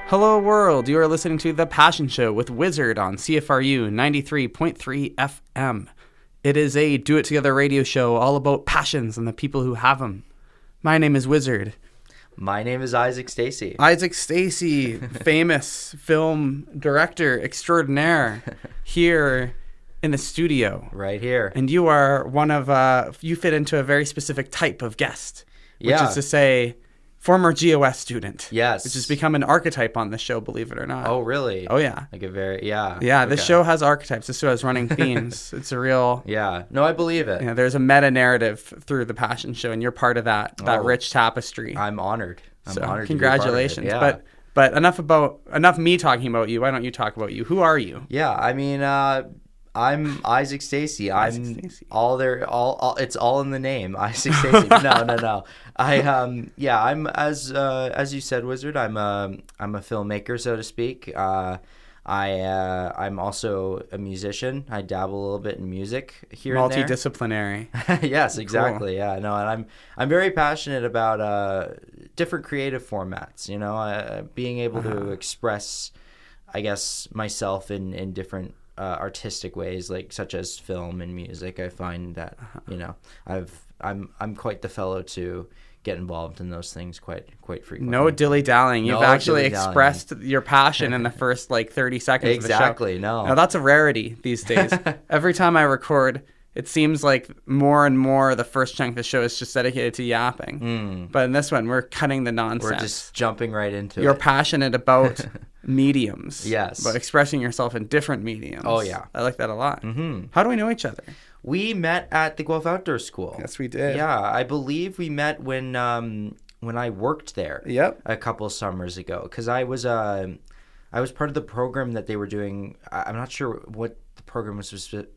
Hello world, you are listening to The Passion Show with Wizard on CFRU 93.3 FM. It is a do-it-together radio show all about passions and the people who have them. My name is Wizard. My name is Isaac STACEY. Isaac STACEY, famous film director extraordinaire, here in the studio. Right here. And you are one of, you fit into a very specific type of guest, which is to say, former GOS student. Yes. Which has become an archetype on the show, believe it or not. Oh, really? Oh, yeah. Like a very, yeah. Yeah, this show has archetypes. This show has running themes. It's a real... Yeah. No, I believe it. You know, there's a meta-narrative through The Passion Show, and you're part of that rich tapestry. I'm honored. I'm honored. Congratulations. To be part of it. Yeah. But enough me talking about you. Why don't you talk about you? Who are you? Yeah, I mean, I'm Isaac STACEY. All there. All it's all in the name. Isaac STACEY. No. I'm as you said, Wizard. I'm a filmmaker, so to speak. I'm also a musician. I dabble a little bit in music here and there. Multidisciplinary. Yes, exactly. Cool. Yeah, no, and I'm very passionate about different creative formats. You know, being able to express, I guess, myself in different artistic ways, like such as film and music. I find that you know I'm quite the fellow to get involved in those things quite frequently. No dilly-dallying. You've actually expressed your passion in the first 30 seconds of the show. Exactly. No. Now, that's a rarity these days. Every time I record, it seems like more and more the first chunk of the show is just dedicated to yapping. But in this one, we're cutting the nonsense. We're just jumping right into You're it. passionate about mediums. Yes. About expressing yourself in different mediums. Oh, yeah. I like that a lot. How do we know each other? We met at the Guelph Outdoor School. Yes, we did. Yeah, I believe we met when I worked there. Yep. A couple summers ago, because I was part of the program that they were doing. I'm not sure what the program was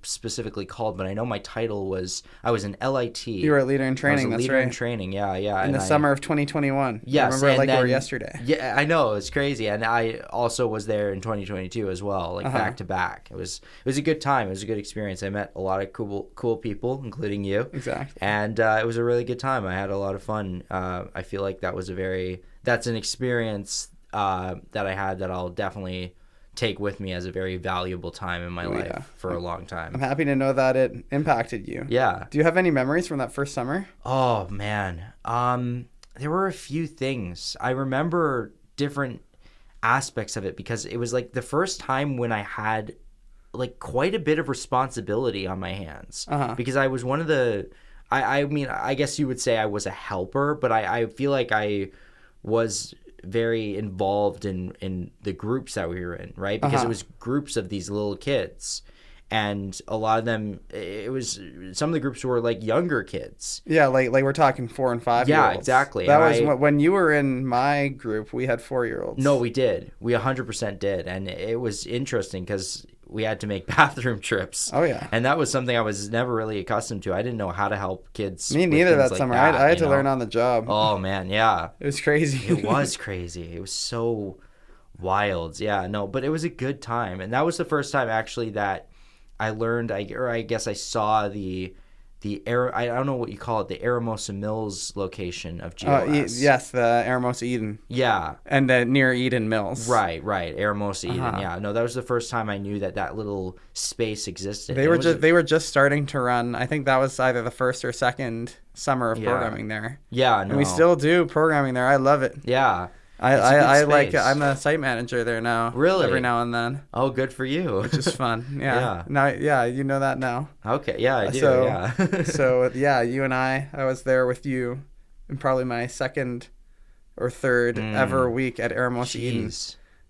specifically called, but I know my title was I was an LIT. You were a leader in training. I was a leader in training. Yeah. In the summer of 2021. Yes, I remember it like it were yesterday. Yeah, I know, it's crazy, and I also was there in 2022 as well, back to back. It was a good time. It was a good experience. I met a lot of cool people, including you. Exactly. And it was a really good time. I had a lot of fun. I feel like that's an experience that I had that I'll definitely take with me as a very valuable time in my life for a long time. I'm happy to know that it impacted you. Yeah. Do you have any memories from that first summer? Oh, man. There were a few things. I remember different aspects of it because it was the first time when I had quite a bit of responsibility on my hands. Because I was one of the... I mean, I guess you would say I was a helper, but I feel like I was very involved in the groups that we were in, right? Because it was groups of these little kids, and a lot of them, some of the groups were younger kids. Yeah, like we're talking 4 and 5 year olds. Yeah, exactly. That was when you were in my group. We had 4-year-olds. No, we did. We 100% did, and it was interesting because we had to make bathroom trips. Oh, yeah. And that was something I was never really accustomed to. I didn't know how to help kids. Me neither that summer. I had to learn on the job. Oh, man, yeah. It was crazy. It was crazy. It was so wild. Yeah, no, but it was a good time. And that was the first time, actually, that I learned, I guess I saw the I don't know what you call it, the Aramosa Mills location of GOS. Yes, the Aramosa Eden. Yeah. And near Eden Mills. Right. Aramosa Eden. Yeah. No, that was the first time I knew that little space existed. They were just starting to run. I think that was either the first or second summer of programming there. Yeah, no. And we still do programming there. I love it. Yeah. I like it. I'm the site manager there now. Really? Every now and then. Oh, good for you. Which is fun. Yeah. Yeah. You know that now. Okay. Yeah, I do. So you and I was there with you in probably my second or third ever week at Aramosa Eden.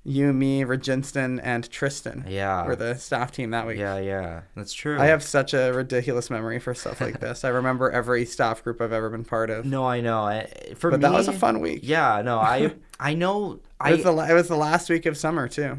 You, me, Reginston, and Tristan were the staff team that week. Yeah. That's true. I have such a ridiculous memory for stuff like this. I remember every staff group I've ever been part of. No, I know. But that was a fun week. Yeah, no, I know. It was the last week of summer, too.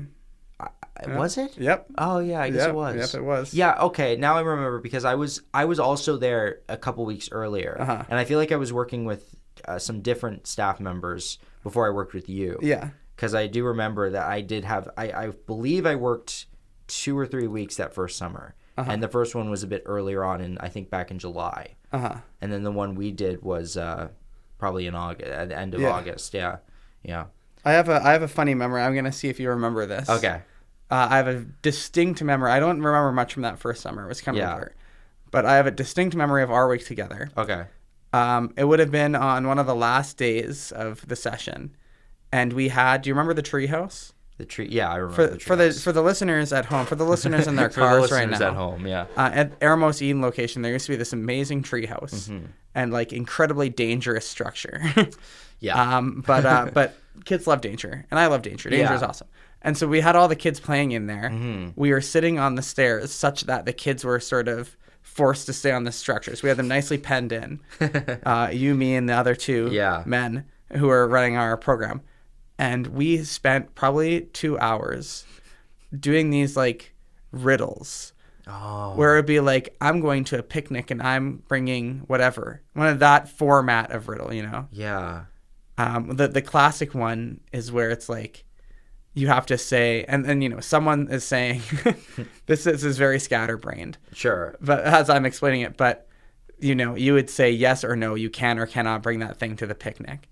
Was it? Yep. Oh, yeah, I guess it was. Yep, it was. Yeah, okay, now I remember because I was also there a couple weeks earlier. And I feel like I was working with some different staff members before I worked with you. Yeah. Because I do remember that I did have, I believe I worked 2 or 3 weeks that first summer. And the first one was a bit earlier on, I think back in July. And then the one we did was probably in August, at the end of August. Yeah. I have a funny memory. I'm gonna see if you remember this. Okay. I have a distinct memory. I don't remember much from that first summer. It was kind of a blur. But I have a distinct memory of our week together. Okay. It would have been on one of the last days of the session, and we had. Do you remember the treehouse? The tree. Yeah, I remember. For the listeners at home, for the listeners in their cars right now. At home, yeah. At Eremos Eden location, there used to be this amazing treehouse and like incredibly dangerous structure. Yeah. But kids love danger, and I love danger. Danger is awesome. And so we had all the kids playing in there. We were sitting on the stairs such that the kids were sort of forced to stay on the structures. We had them nicely penned in. You, me, and the other two men who were running our program. And we spent probably 2 hours doing these like riddles. Oh. Where it would be like, I'm going to a picnic and I'm bringing whatever. One of that format of riddle, you know? Yeah. The classic one is where it's like, you have to say, and you know, someone is saying, this is very scatterbrained. Sure. But as I'm explaining it, but you know, you would say yes or no, you can or cannot bring that thing to the picnic.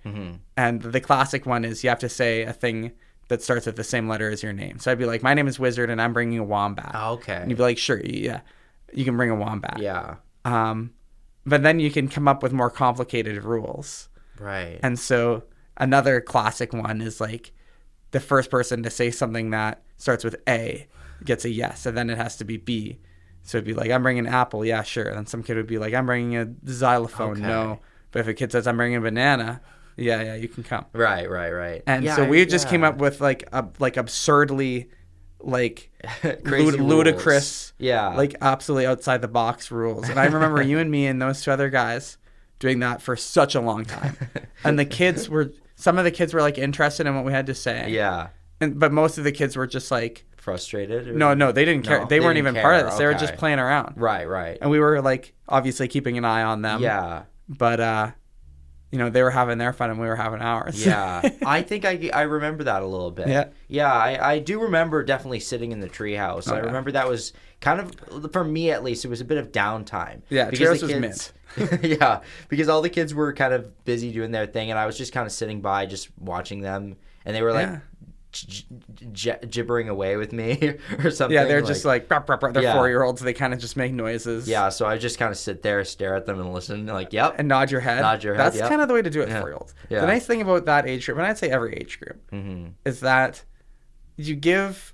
And the classic one is you have to say a thing that starts with the same letter as your name. So I'd be like, my name is Wizard and I'm bringing a wombat. Oh, okay. And you'd be like, sure, yeah, you can bring a wombat. Yeah. But then you can come up with more complicated rules. Right. And so another classic one is like, the first person to say something that starts with A gets a yes, and then it has to be B. So it'd be like, I'm bringing an apple, yeah, sure. And then some kid would be like, I'm bringing a xylophone, no. But if a kid says, I'm bringing a banana, yeah, you can come. Right. And so we just came up with like absurdly, like ludicrous, like absolutely outside the box rules. And I remember you and me and those two other guys doing that for such a long time. And some of the kids were like interested in what we had to say. Yeah. But most of the kids were just like frustrated. No, they didn't care. They weren't even part of this. Okay. They were just playing around. Right. And we were like obviously keeping an eye on them. Yeah. But you know, they were having their fun and we were having ours. Yeah. I think I remember that a little bit. Yeah. Yeah, I do remember definitely sitting in the treehouse. I remember that was kind of, for me at least, it was a bit of downtime. Yeah, treehouse was mint. Yeah, because all the kids were kind of busy doing their thing, and I was just kind of sitting by, just watching them, and they were like gibbering away with me or something. Yeah, they're just like, they're 4-year-olds. They kind of just make noises. Yeah, so I just kind of sit there, stare at them, and listen, like, yep. And nod your head. That's kind of the way to do it, 4-year-olds. Yeah. The nice thing about that age group, and I'd say every age group, is that you give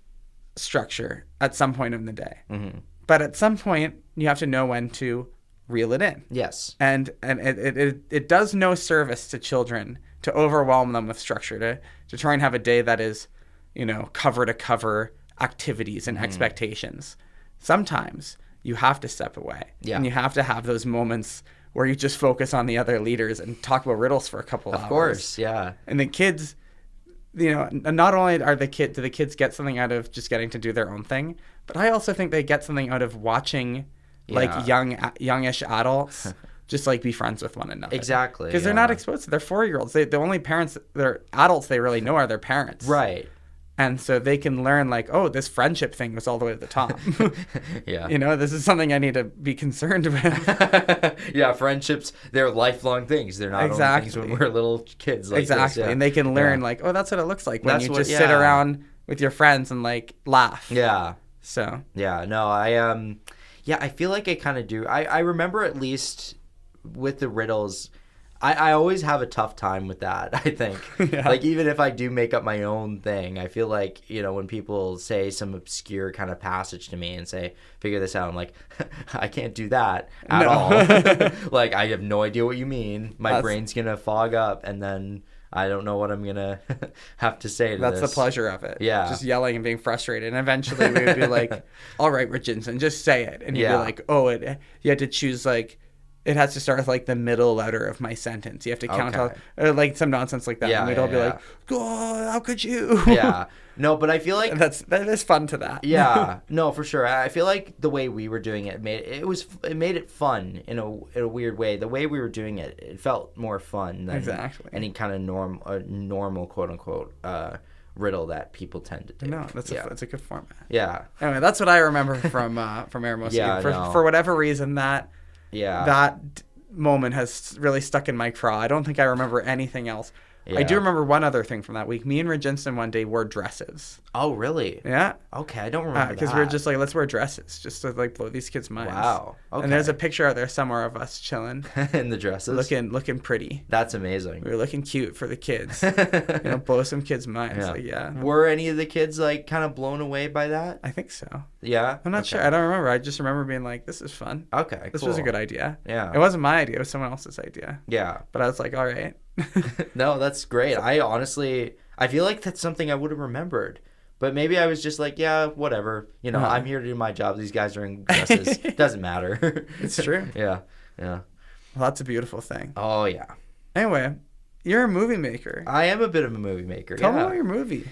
structure at some point in the day. But at some point, you have to know when to reel it in. Yes. And it does no service to children to overwhelm them with structure, to try and have a day that is, you know, cover to cover activities and expectations. Sometimes you have to step away. Yeah. And you have to have those moments where you just focus on the other leaders and talk about riddles for a couple hours. Of course, yeah. And the kids, you know, not only do the kids get something out of just getting to do their own thing, but I also think they get something out of watching like youngish adults just like be friends with one another. Exactly. Because they're not exposed to, they're 4-year-olds. The only parents, they're adults they really know are their parents. Right. And so they can learn like, oh, this friendship thing was all the way to the top. Yeah. You know, this is something I need to be concerned with. Yeah, friendships, they're lifelong things. They're not only things when we're little kids. Like exactly. This, yeah. And they can learn like, oh, that's what it looks like when you just sit around with your friends and like laugh. Yeah. So. Yeah, no, I feel like I kind of do. I remember at least with the riddles, I always have a tough time with that, I think. Yeah. Like, even if I do make up my own thing, I feel like, you know, when people say some obscure kind of passage to me and say, figure this out, I'm like, I can't do that at all. Like, I have no idea what you mean. My brain's going to fog up, and then I don't know what I'm going to have to say to That's this. the pleasure of it. Yeah. Just yelling and being frustrated. And eventually we would be like, all right, Richardson, just say it. And you'd be like, oh, you had to choose like, it has to start with like the middle letter of my sentence. You have to count out like some nonsense like that. And we'd all be like, "God, how could you?" Yeah. No, but I feel like that is fun to that. Yeah. No, for sure. I feel like the way we were doing it made it fun in a weird way. The way we were doing it, it felt more fun than any kind of normal quote unquote riddle that people tend to do. No, that's a good format. Yeah. Anyway, that's what I remember from Eremos. Yeah. For whatever reason that Yeah. that moment has really stuck in my craw. I don't think I remember anything else. Yeah. I do remember one other thing from that week. Me and Reginston one day wore dresses. Oh, really? Yeah. Okay, I don't remember because we were just like, let's wear dresses just to like blow these kids' minds. Wow. Okay. And there's a picture out there somewhere of us chilling in the dresses, looking pretty. That's amazing. We were looking cute for the kids. Blow some kids' minds. Were any of the kids like kind of blown away by that? I think so. Yeah. I'm not sure. I don't remember. I just remember being like, this is fun. Okay. This was a good idea. Yeah. It wasn't my idea. It was someone else's idea. Yeah. But I was like, all right. No, that's great. I feel like that's something I would have remembered. But maybe I was just like, yeah, whatever. I'm here to do my job. These guys are in dresses. Doesn't matter. It's true. Yeah. Well, that's a beautiful thing. Oh, yeah. Anyway, you're a movie maker. I am a bit of a movie maker. Tell me about your movie.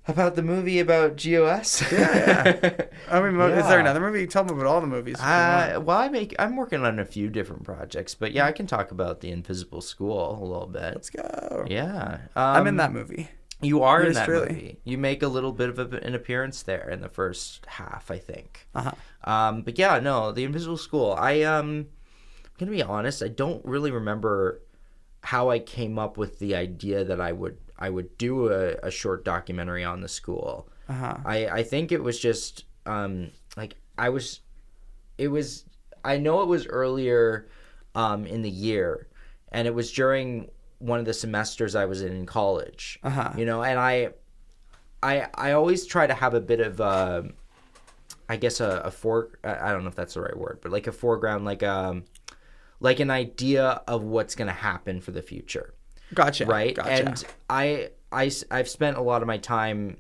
About the movie about GOS? Yeah. I mean, is there another movie? Tell me about all the movies. Well, I'm working on a few different projects, but yeah, I can talk about The Invisible School a little bit. Let's go. Yeah. I'm in that movie. You are in that movie. You make a little bit of an appearance there in the first half, I think. But yeah, no, The Invisible School. I'm gonna be honest. I don't really remember how I came up with the idea that I would do a short documentary on the school. I think it was just I know it was earlier in the year, and it was during one of the semesters I was in college. And I always try to have a bit of I guess I don't know if that's the right word, but like a foreground, like an idea of what's going to happen for the future. Gotcha. Right. Gotcha. And I've spent a lot of my time,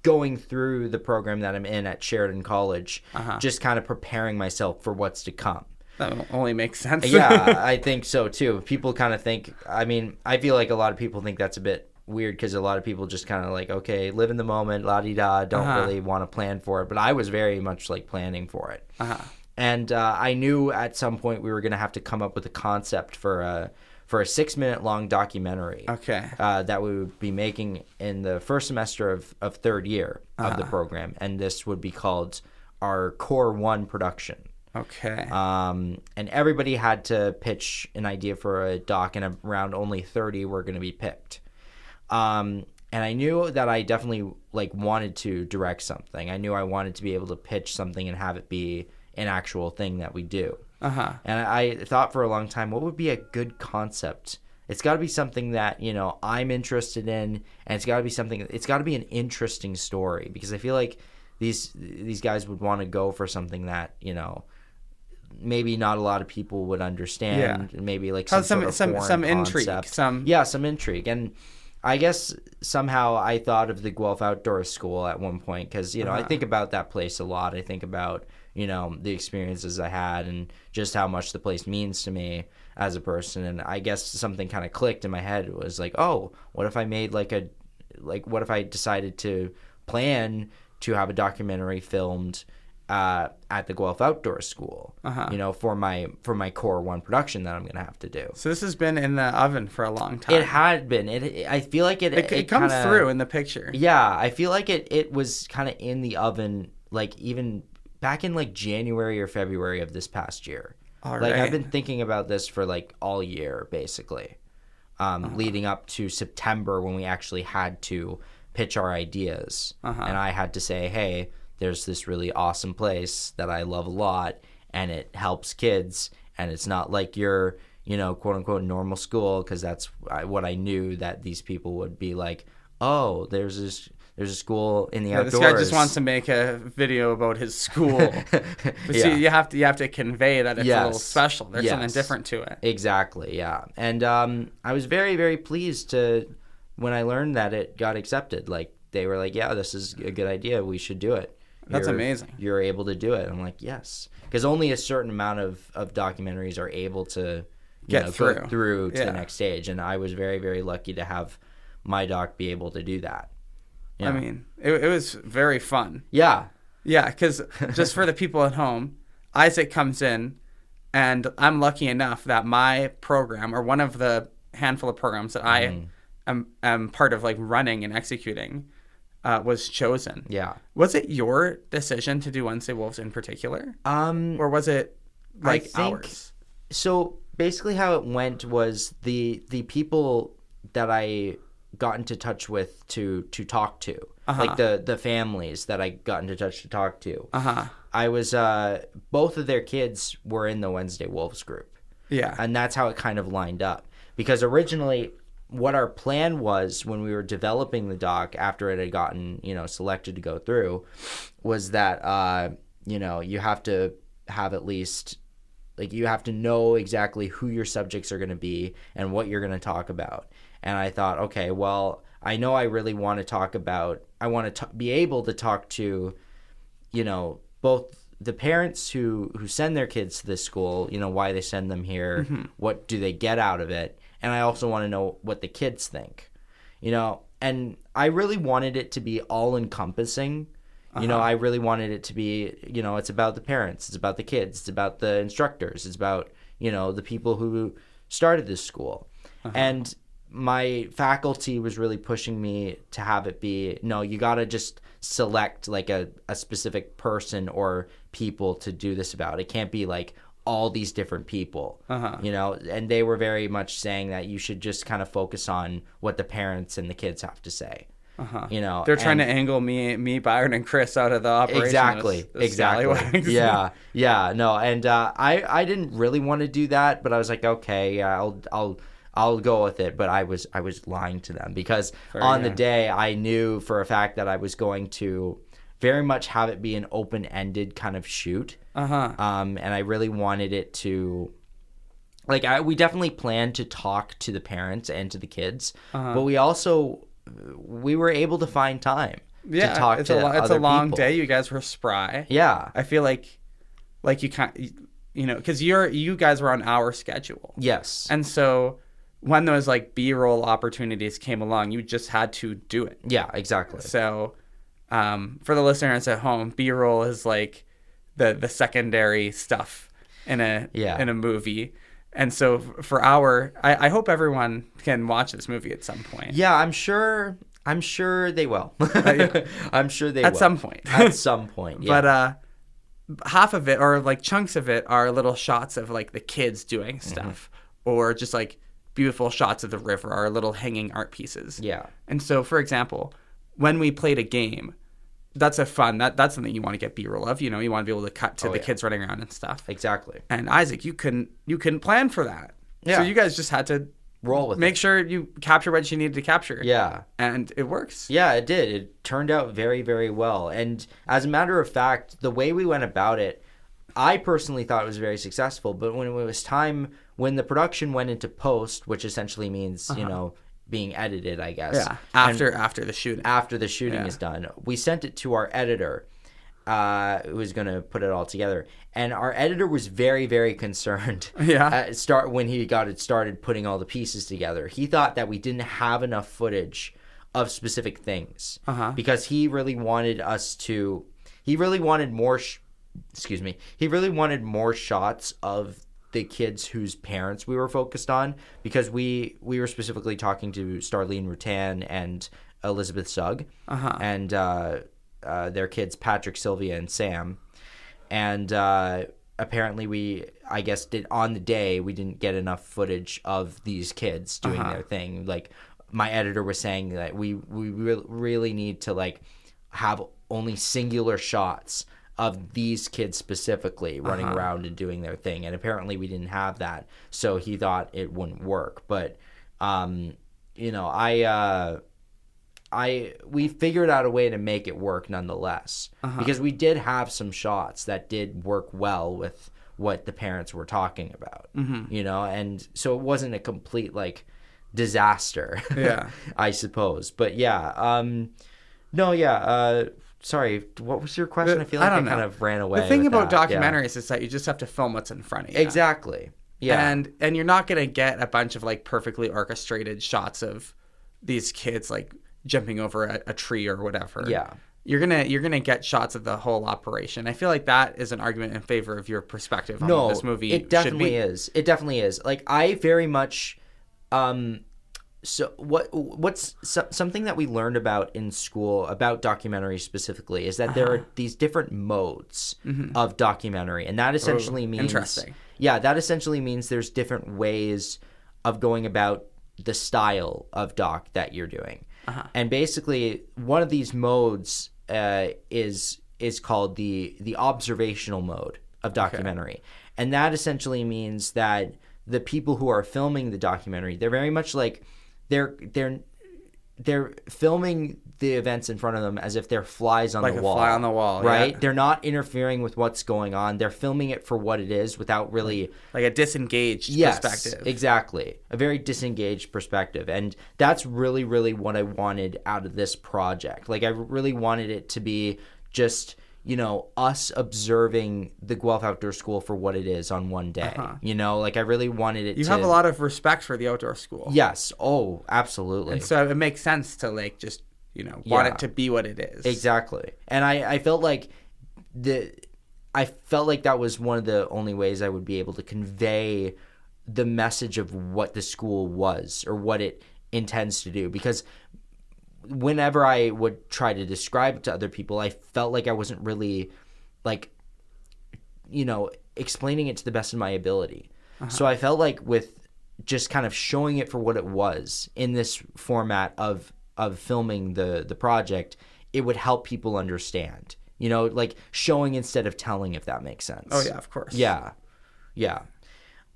going through the program that I'm in at Sheridan College, just kind of preparing myself for what's to come. That only makes sense. Yeah, I think so too. People kind of think, I feel like a lot of people think that's a bit weird because a lot of people just kind of like, okay, live in the moment, la-di-da, don't really want to plan for it. But I was very much like planning for it. And I knew at some point we were going to have to come up with a concept for a 6-minute long documentary. Okay. That we would be making in the first semester of third year of the program, and this would be called our Core 1 production. Okay. And everybody had to pitch an idea for a doc, and around only 30 were going to be picked. And I knew that I definitely wanted to direct something. I knew I wanted to be able to pitch something and have it be an actual thing that we do. And I thought for a long time, what would be a good concept? It's got to be something that, I'm interested in, and it's got to be an interesting story, because I feel like these guys would want to go for something that, maybe not a lot of people would understand. Yeah. Maybe like some intrigue, some intrigue. And I guess somehow I thought of the Guelph Outdoor School at one point, because I think about that place a lot. I think about the experiences I had and just how much the place means to me as a person. And I guess something kind of clicked in my head. It was like, oh, what if I made what if I decided to plan to have a documentary filmed at the Guelph Outdoor School, for my Core 1 production that I'm going to have to do. So this has been in the oven for a long time. It had been. I feel like it comes through in the picture. Yeah, I feel like it was kind of in the oven, even back in January or February of this past year. All right. I've been thinking about this for all year, basically, leading up to September when we actually had to pitch our ideas. And I had to say, hey, there's this really awesome place that I love a lot, and it helps kids, and it's not like your, quote unquote normal school, because that's what I knew that these people would be like, oh, there's a school in the outdoors. This guy just wants to make a video about his school. But see, you have to convey that it's a little special. There's something different to it. Exactly, yeah. And I was very, very pleased when I learned that it got accepted. They were like, yeah, this is a good idea. We should do it. That's amazing. You're able to do it. I'm like, yes. Because only a certain amount of documentaries are able to go through to the next stage. And I was very, very lucky to have my doc be able to do that. Yeah. I mean, it was very fun. Yeah. Yeah, because just for the people at home, Isaac comes in, and I'm lucky enough that my program, or one of the handful of programs that I am part of running and executing, was chosen. Yeah. Was it your decision to do Wednesday Wolves in particular? Or was it ours? So basically how it went was the people I got into touch with to talk to, like the families that I got into touch to talk to. I was both of their kids were in the Wednesday Wolves group. Yeah. And that's how it kind of lined up. Because originally what our plan was when we were developing the doc after it had gotten, selected to go through was that you have to have at least, like, you have to know exactly who your subjects are going to be and what you're going to talk about. And I thought, okay, well, I know I really want to talk about, I want to be able to talk to, both the parents who send their kids to this school, why they send them here, what do they get out of it, and I also want to know what the kids think, and I really wanted it to be all-encompassing. I really wanted it to be, it's about the parents, it's about the kids, it's about the instructors, it's about, the people who started this school. And my faculty was really pushing me to have it be, no, you got to just select like a specific person or people to do this about. It can't be like all these different people, and they were very much saying that you should just kind of focus on what the parents and the kids have to say. They're trying to angle me, Byron, and Chris out of the operation. Exactly. Yeah, no, and I didn't really want to do that, but I was like, okay, yeah, I'll go with it. But I was lying to them because the day I knew for a fact that I was going to very much have it be an open-ended kind of shoot. And I really wanted it to, like, we definitely planned to talk to the parents and to the kids, but we were able to find time to talk to other people. It's a long day. You guys were spry. Yeah. I feel like you can't, because you guys were on our schedule. Yes. And so when those like B-roll opportunities came along, you just had to do it. Yeah, exactly. So for the listeners at home, B-roll is like the secondary stuff in a movie. And so for I hope everyone can watch this movie at some point. Yeah, I'm sure they will. I'm sure they will. At some point. At some point, yeah. But half of it, or like chunks of it, are little shots of like the kids doing stuff, or just like beautiful shots of the river, or little hanging art pieces. Yeah. And so, for example, when we played a game, that's that's something you want to get B-roll of. You want to be able to cut to the kids running around and stuff. Exactly. And Isaac, you couldn't plan for that. Yeah. So you guys just had to roll with make sure you capture what you needed to capture. Yeah. And it works. Yeah, it did. It turned out very, very well. And as a matter of fact, the way we went about it, I personally thought it was very successful. But when it was time, when the production went into post, which essentially means, being edited, I guess. Yeah. After the shooting. After the shooting is done, we sent it to our editor, who was going to put it all together. And our editor was very, very concerned. Yeah. When he got it started putting all the pieces together. He thought that we didn't have enough footage of specific things because he really wanted more. He really wanted more shots of the kids whose parents we were focused on, because we were specifically talking to Starlene Rutan and Elizabeth Sugg and their kids Patrick, Sylvia, and Sam. And apparently I guess on the day we didn't get enough footage of these kids doing their thing. Like, my editor was saying that we really need to like have only singular shots of these kids specifically running around and doing their thing. And apparently we didn't have that. So he thought it wouldn't work. But, we figured out a way to make it work nonetheless. Because we did have some shots that did work well with what the parents were talking about, and so it wasn't a complete like disaster, I suppose. But sorry, what was your question? I feel like I kind of ran away. The thing about documentaries is that you just have to film what's in front of you. Exactly. Yeah. And you're not going to get a bunch of like perfectly orchestrated shots of these kids like jumping over a tree or whatever. Yeah. You're gonna get shots of the whole operation. I feel like that is an argument in favor of your perspective on what this movie it definitely is. It definitely is. Like, I very much so what's something that we learned about in school about documentary specifically is that there are these different modes of documentary, and that essentially means interesting. Yeah, that essentially means there's different ways of going about the style of doc that you're doing. And basically one of these modes is called the observational mode of documentary. Okay. And that essentially means that the people who are filming the documentary, they're very much like they're filming the events in front of them as if they're flies on the wall. Like a fly on the wall, right? Yeah. They're not interfering with what's going on. They're filming it for what it is without really... Like a disengaged perspective. Exactly. A very disengaged perspective. And that's really, really what I wanted out of this project. Like, I really wanted it to be just... us observing the Guelph Outdoor School for what it is on one day. Like, I really wanted it to... You have a lot of respect for the outdoor school. Yes. Oh, absolutely. And so it makes sense to, like, just, want it to be what it is. Exactly. And I felt like that was one of the only ways I would be able to convey the message of what the school was or what it intends to do. Because... whenever I would try to describe it to other people, I felt like I wasn't really, like, explaining it to the best of my ability. So I felt like with just kind of showing it for what it was in this format of filming the project, it would help people understand. Like showing instead of telling, if that makes sense. Oh, yeah, of course. Yeah. Yeah.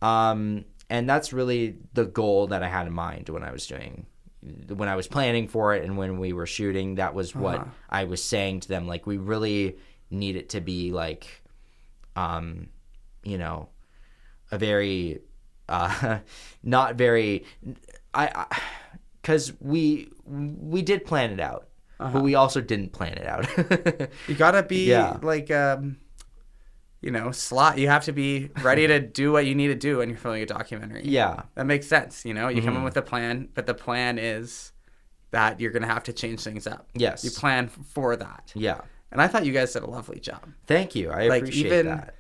And that's really the goal that I had in mind when I was planning for it and when we were shooting. That was what I was saying to them. Like, we really need it to be like, a very, not very, because we did plan it out, but we also didn't plan it out. You gotta be like, slot. You have to be ready to do what you need to do when you're filming a documentary. Yeah. That makes sense. You come in with a plan, but the plan is that you're going to have to change things up. Yes. You plan for that. Yeah. And I thought you guys did a lovely job. Thank you. I appreciate that.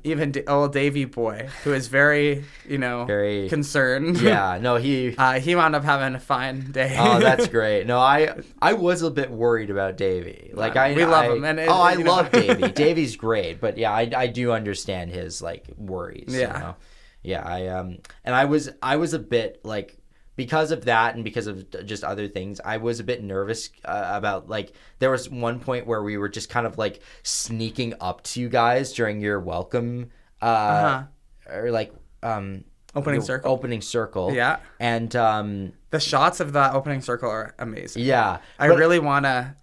Even old Davy boy, who is very, very concerned. Yeah, no, he wound up having a fine day. Oh, that's great. No, I was a bit worried about Davy. Like, we love him. And I love Davy. Davy's great, but yeah, I do understand his like worries. Yeah, yeah. And I was a bit like, because of that and because of just other things, I was a bit nervous about, like, there was one point where we were just kind of like sneaking up to you guys during your welcome or like opening circle. Yeah. And the shots of that opening circle are amazing. Yeah. I really want to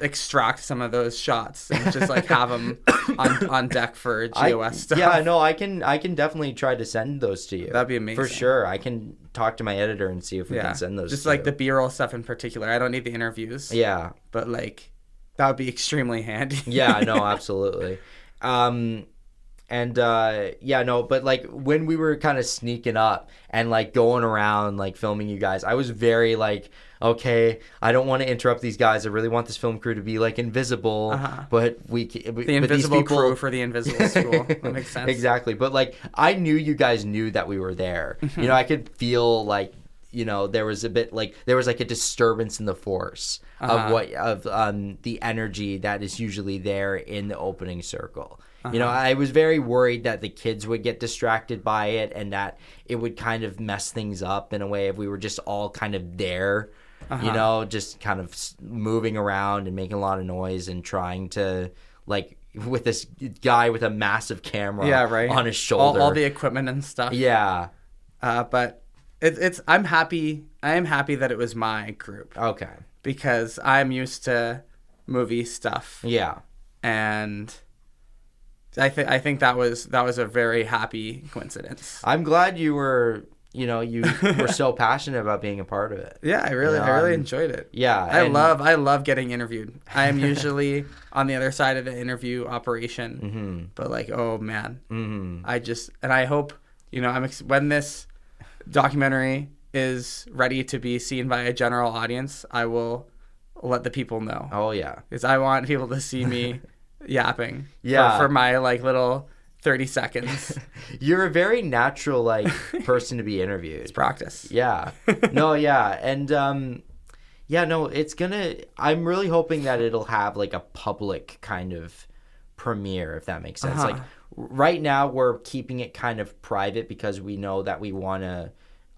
extract some of those shots and just like have them on deck for GOS stuff. Yeah, no, I can definitely try to send those to you. That'd be amazing. For sure. I can talk to my editor and see if we can send those just to like you. the B-roll stuff in particular. I don't need the interviews. Yeah. But like that would be extremely handy. Yeah, no, absolutely. But like when we were kind of sneaking up and like going around like filming you guys, I was very like, okay, I don't want to interrupt these guys. I really want this film crew to be like invisible, but the invisible crew for the invisible school. That makes sense. Exactly. But like, I knew you guys knew that we were there. I could feel like, there was a disturbance in the force of the energy that is usually there in the opening circle. I was very worried that the kids would get distracted by it and that it would kind of mess things up in a way if we were just all kind of there, just kind of moving around and making a lot of noise and trying to, like, with this guy with a massive camera on his shoulder. All the equipment and stuff. Yeah. But I'm happy. I am happy that it was my group. Okay. Because I'm used to movie stuff. Yeah. And I think that was a very happy coincidence. I'm glad you were, you were so passionate about being a part of it. Yeah, I really enjoyed it. Yeah. I love getting interviewed. I am usually on the other side of the interview operation. But like, oh man. I hope, when this documentary is ready to be seen by a general audience, I will let the people know. Oh yeah. Because I want people to see me yapping for my like little 30 seconds. You're a very natural like person to be interviewed. It's practice. Yeah. No, yeah. And I'm really hoping that it'll have like a public kind of premiere, if that makes sense. Like right now we're keeping it kind of private because we know that we want to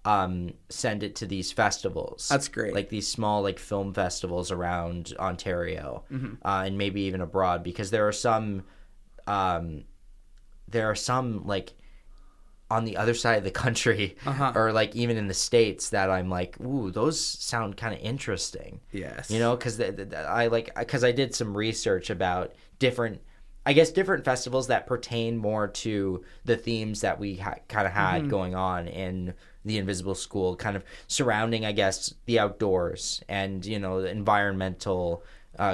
send it to these festivals. That's great. Like these small like film festivals around Ontario, and maybe even abroad, because there are some like on the other side of the country, or like even in the States, that I'm like, ooh, those sound kind of interesting. Yes. You know, because I did some research about different festivals that pertain more to the themes that we kind of had going on in the Invisible School, kind of surrounding, I guess, the outdoors and, you know, environmental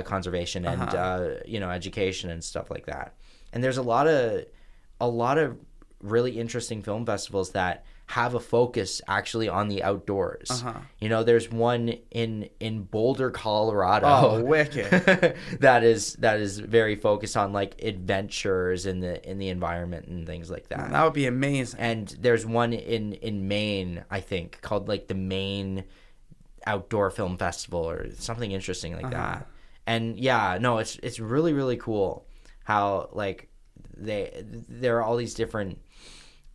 conservation and, you know, education and stuff like that. And there's a lot of really interesting film festivals that have a focus actually on the outdoors. You know, there's one in Boulder, Colorado. Oh, wicked. that is very focused on like adventures in the environment and things like that. That would be amazing. And there's one in Maine, I think, called like the Maine Outdoor Film Festival or something interesting like that. And yeah, no, it's really, really cool how like there are all these different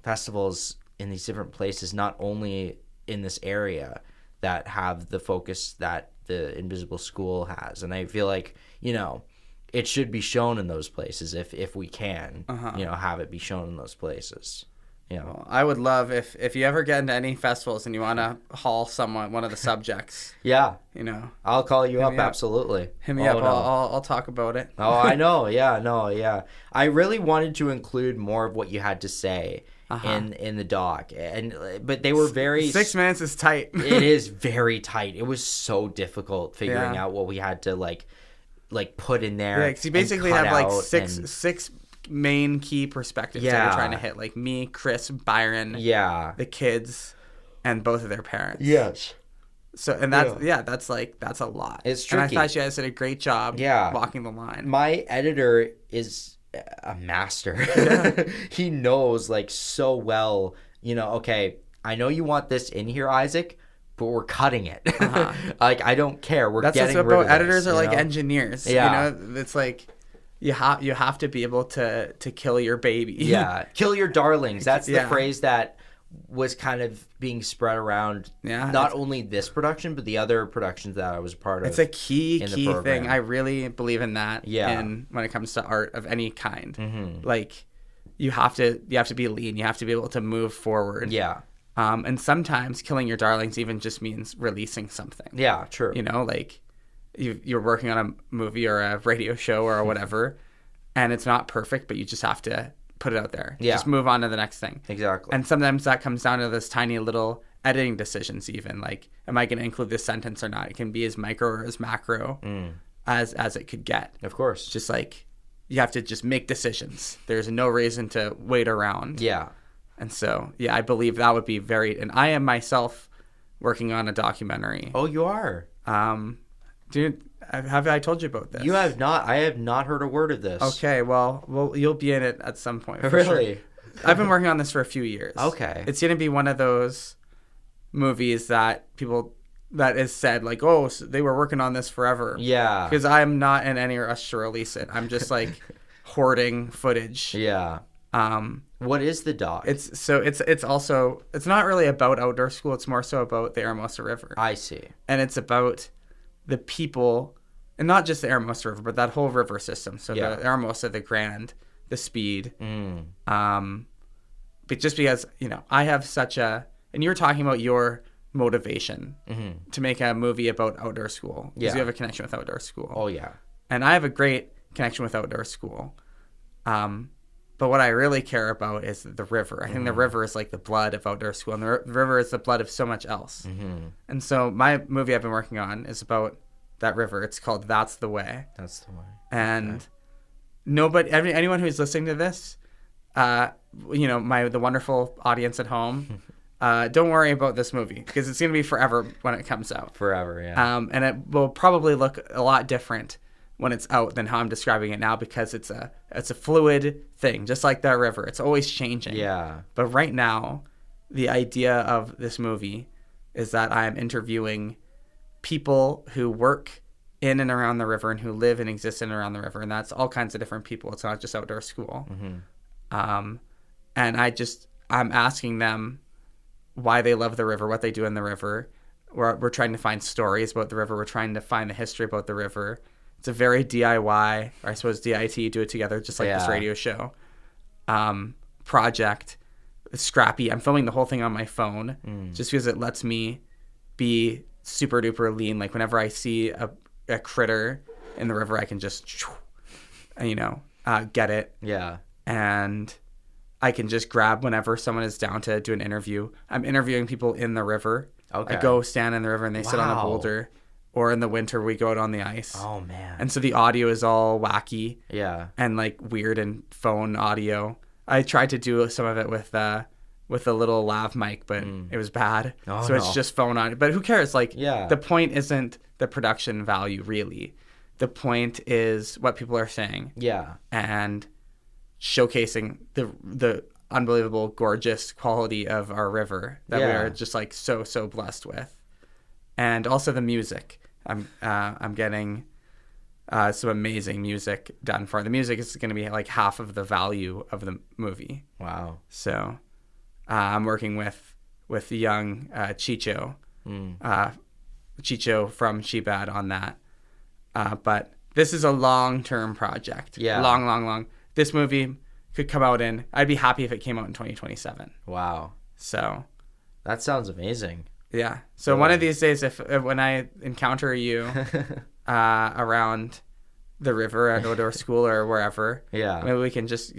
festivals in these different places, not only in this area, that have the focus that the Invisible School has. And I feel like, you know, it should be shown in those places if we can, you know, have it be shown in those places. You know, well, I would love if you ever get into any festivals and you want to haul one of the subjects. Yeah. You know, I'll call you up. Absolutely. Hit me up. No. I'll talk about it. Oh, I know. Yeah. No. Yeah. I really wanted to include more of what you had to say in the doc, but they were very 6 minutes is tight. It is very tight. It was so difficult figuring out what we had to like put in there. Yeah, because you basically have like six main key perspectives that you're trying to hit, like me, Chris, Byron, the kids, and both of their parents. Yes. So and that's that's a lot. It's tricky. And I thought you guys did a great job walking the line. My editor is a master. He knows like so well, you know, okay, I know you want this in here, Isaac, but we're cutting it. Like I don't care. That's getting rid of this. Editors are like engineers. Yeah. You know, it's like you have to be able to kill your baby. Yeah. Kill your darlings. That's the phrase that was kind of being spread around. Yeah. Not only this production, but the other productions that I was a part of. It's a key thing. I really believe in that. Yeah. And when it comes to art of any kind, like you have to be lean. You have to be able to move forward. Yeah. And sometimes killing your darlings even just means releasing something. Yeah, true. You know, like you're working on a movie or a radio show or whatever, and it's not perfect, but you just have to put it out there. Yeah. Just move on to the next thing. Exactly. And sometimes that comes down to this tiny little editing decisions even. Like, am I going to include this sentence or not? It can be as micro or as macro as it could get. Of course. Just like you have to just make decisions. There's no reason to wait around. Yeah. And so, I believe that would be and I am myself working on a documentary. Oh, you are? Dude, have I told you about this? You have not. I have not heard a word of this. Okay, well, you'll be in it at some point. Really? Sure. I've been working on this for a few years. Okay. It's going to be one of those movies that is said, like, oh, so they were working on this forever. Yeah. Because I'm not in any rush to release it. I'm just, like, hoarding footage. Yeah. What is the doc? It's not really about outdoor school. It's more so about the Eramosa River. I see. And it's about the people, and not just the Eramosa River, but that whole river system. So the Eramosa, the Grand, the Speed. But just because, you know, I have and you were talking about your motivation to make a movie about outdoor school. Because you have a connection with outdoor school. Oh, yeah. And I have a great connection with outdoor school. But what I really care about is the river. I think the river is like the blood of outdoor school, and the river is the blood of so much else. And so my movie I've been working on is about that river. It's called That's the Way. That's the Way. And anyone who's listening to this, you know, the wonderful audience at home, don't worry about this movie because it's going to be forever when it comes out. Forever, yeah. And it will probably look a lot different when it's out than how I'm describing it now because it's a fluid thing, just like that river. It's always changing. Yeah. But right now, the idea of this movie is that I'm interviewing people who work in and around the river and who live and exist in and around the river, and that's all kinds of different people. It's not just outdoor school. And I'm asking them why they love the river, what they do in the river. We're trying to find stories about the river. We're trying to find the history about the river. It's a very DIY, or I suppose DIT, do it together, just like this radio show project. It's scrappy. I'm filming the whole thing on my phone just because it lets me be super duper lean. Like whenever I see a critter in the river, I can just, get it. Yeah. And I can just grab whenever someone is down to do an interview. I'm interviewing people in the river. Okay. I go stand in the river and they sit on a boulder. Or in the winter, we go out on the ice. Oh, man. And so the audio is all wacky. Yeah. And like weird and phone audio. I tried to do some of it with a little lav mic, but it was bad. Oh, so it's just phone audio. But who cares? Like, yeah. The point isn't the production value, really. The point is what people are saying. Yeah. And showcasing the unbelievable, gorgeous quality of our river that we are just like so blessed with. And also the music. I'm getting some amazing music done for it. The music is going to be like half of the value of the movie. Wow. So I'm working with the young Chicho from Shebad on that. But this is a long-term project. Yeah. Long. This movie could come out I'd be happy if it came out in 2027. Wow. So. That sounds amazing. Yeah. So one of these days, if when I encounter you around the river at Odor School or wherever, maybe we can just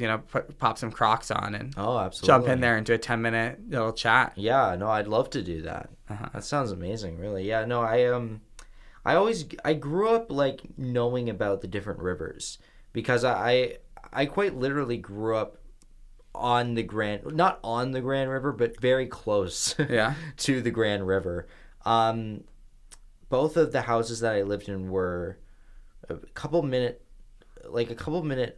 pop some Crocs on and absolutely jump in there and do a 10-minute little chat. Yeah. No, I'd love to do that. That sounds amazing. Really. Yeah. No, I grew up like knowing about the different rivers because I quite literally grew up not on the Grand River, but very close to the Grand River. Both of the houses that I lived in were a couple minute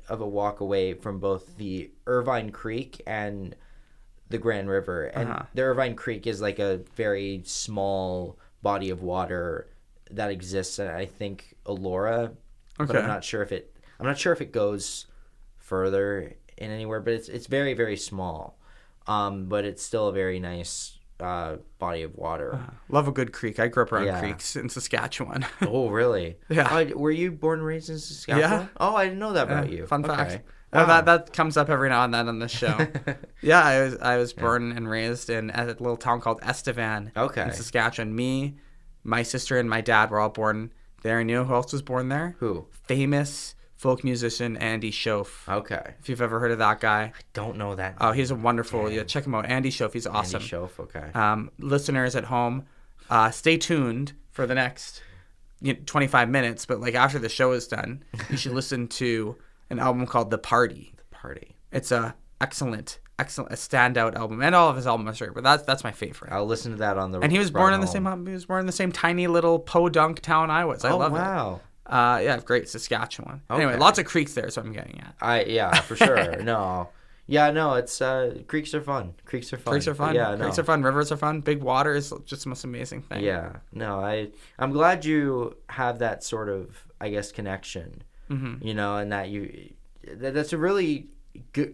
of a walk away from both the Irvine Creek and the Grand River. And the Irvine Creek is like a very small body of water that exists in, I think, Elora. Okay. But I'm not sure if it goes further in anywhere, but it's very, very small. But it's still a very nice body of water. Love a good creek. I grew up around creeks in Saskatchewan. Oh, really? Yeah. Were you born and raised in Saskatchewan? Yeah. Oh, I didn't know that about you. Fun fact. Wow. That comes up every now and then on this show. Yeah, I was born and raised in a little town called Estevan in Saskatchewan. Me, my sister, and my dad were all born there. And you know who else was born there? Who? Famous folk musician Andy Schoaf. Okay. If you've ever heard of that guy. I don't know that. Oh, he's a wonderful. Yeah, check him out. Andy Schoaf. He's awesome. Andy Schoaf. Okay. Listeners at home, stay tuned for the next 25 minutes. But like after the show is done, you should listen to an album called The Party. The Party. It's a excellent, a standout album, and all of his albums are great. But that's my favorite. I'll listen to that on the. And he was born in the same. He was born in the same tiny little podunk town I was. I love it. Wow. Yeah, great Saskatchewan. Okay. Anyway, lots of creeks there, so I'm getting at. Yeah, for sure. No. Yeah, no, it's creeks are fun. Creeks are fun. Yeah, creeks are fun. Rivers are fun. Big water is just the most amazing thing. Yeah. No, I'm glad you have that sort of, I guess, connection. Mm-hmm. And that's a really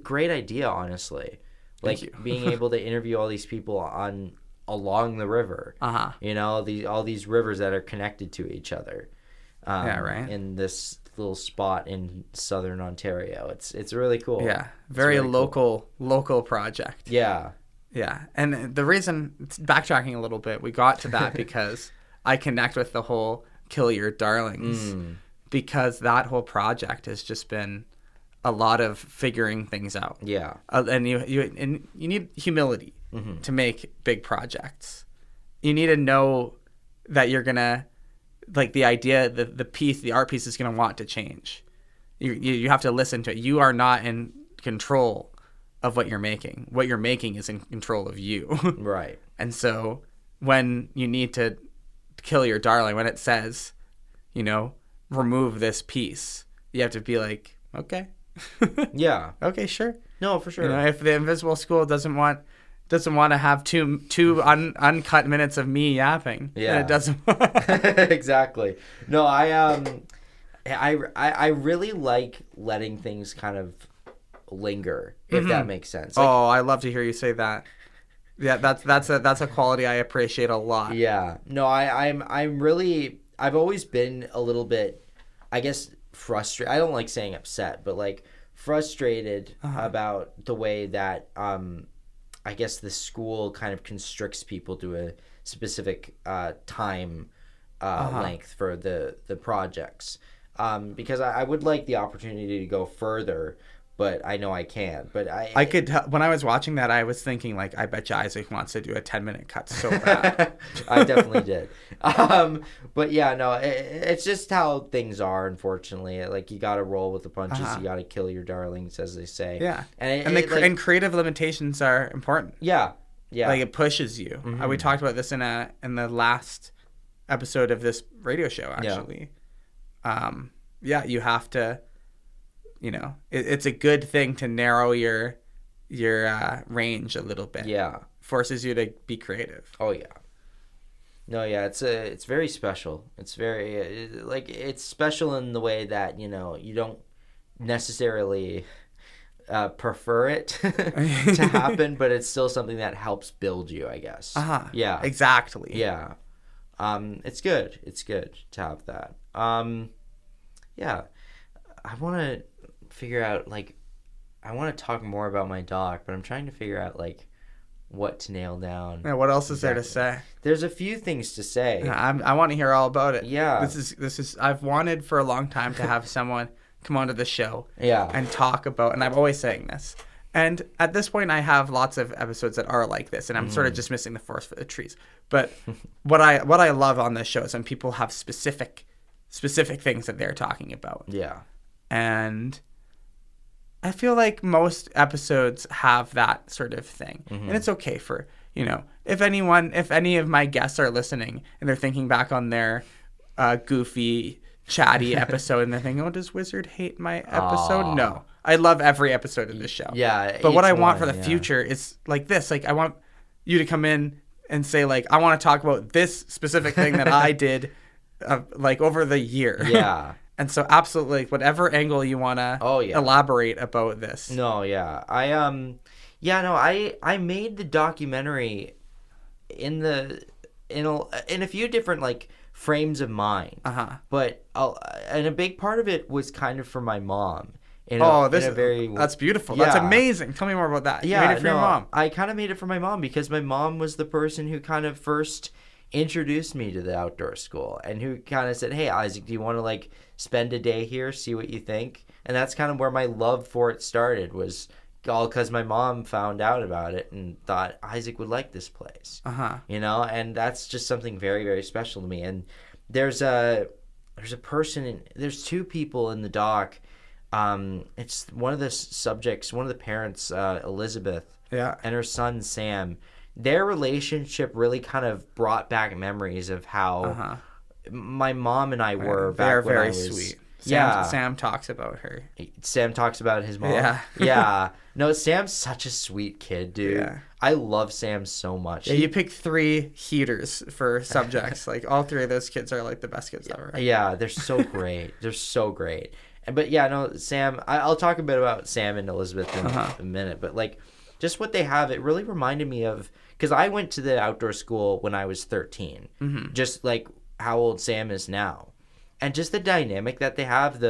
great idea, honestly. Like being able to interview all these people along the river. All these rivers that are connected to each other. In this little spot in southern Ontario. It's really cool. Yeah. Very local project. Yeah. Yeah. And the reason, backtracking a little bit, we got to that because I connect with the whole Kill Your Darlings because that whole project has just been a lot of figuring things out. Yeah. And you need humility to make big projects. You need to know that you're going to, like the idea, the art piece is going to want to change. You have to listen to it. You are not in control of what you're making. What you're making is in control of you. Right. And so when you need to kill your darling, when it says, remove this piece, you have to be like, okay. Yeah. Okay, sure. No, for sure. If the Invisible School doesn't want to have two uncut minutes of me yapping. Yeah, it doesn't. Exactly. No, I really like letting things kind of linger, if that makes sense. I love to hear you say that. Yeah, that's a quality I appreciate a lot. Yeah. No, I'm really, I've always been a little bit, I guess, frustrated. I don't like saying upset, but like frustrated about the way that I guess the school kind of constricts people to a specific time length for the projects. Because I would like the opportunity to go further, but I know I can't. But I could, when I was watching that, I was thinking, like, I bet you Isaac wants to do a 10-minute cut so bad. I definitely did. But yeah, no, it's just how things are, unfortunately. Like, you got to roll with the punches. You got to kill your darlings, as they say. Yeah. And creative limitations are important. Yeah. Yeah. Like, it pushes you. We talked about this in the last episode of this radio show, actually. Yeah, you have to, you know, it's a good thing to narrow your range a little bit. Yeah. Forces you to be creative. Oh, yeah. No, yeah, it's very special. It's very, it's special in the way that, you know, you don't necessarily prefer it to happen, but it's still something that helps build you, I guess. Yeah. Exactly. Yeah. It's good. It's good to have that. Yeah. I want to figure out, like, I want to talk more about my doc, but I'm trying to figure out, like, what to nail down. Yeah, what else is there to say? There's a few things to say. Yeah, I want to hear all about it. Yeah. This is I've wanted for a long time to have someone come onto the show and talk about, and I'm always saying this. And at this point, I have lots of episodes that are like this, and I'm sort of just missing the forest for the trees. But what I love on this show is when people have specific things that they're talking about. Yeah. And I feel like most episodes have that sort of thing. And it's okay for, you know, if any of my guests are listening and they're thinking back on their goofy, chatty episode and they're thinking, oh, does Wizard hate my episode? Aww. No. I love every episode of this show. Yeah. But what I want for the future is like this. Like, I want you to come in and say, like, I want to talk about this specific thing that I did, like, over the year. Yeah. And so, absolutely, whatever angle you want to elaborate about this. No, yeah. I made the documentary in a few different, like, frames of mind. But and a big part of it was kind of for my mom. That's beautiful. Yeah. That's amazing. Tell me more about that. Yeah, you made it for your mom. I kind of made it for my mom because my mom was the person who kind of first introduced me to the outdoor school and who kind of said, hey, Isaac, do you want to, like, spend a day here, see what you think? And that's kind of where my love for it started, was all because my mom found out about it and thought Isaac would like this place. You know, and that's just something very, very special to me. And there's two people in the doc. It's one of the subjects, one of the parents, Elizabeth, and her son Sam. Their relationship really kind of brought back memories of how my mom and I were back when I was... Very sweet. Sam talks about her. Sam talks about his mom. Yeah. No, Sam's such a sweet kid, dude. Yeah. I love Sam so much. Yeah, you picked 3 heaters for subjects. Like, all 3 of those kids are, like, the best kids ever. Yeah, they're so great. They're so great. But yeah, no, Sam, I'll talk a bit about Sam and Elizabeth in a minute, but like just what they have, it really reminded me of, because I went to the outdoor school when I was 13, just like how old Sam is now. And just the dynamic that they have,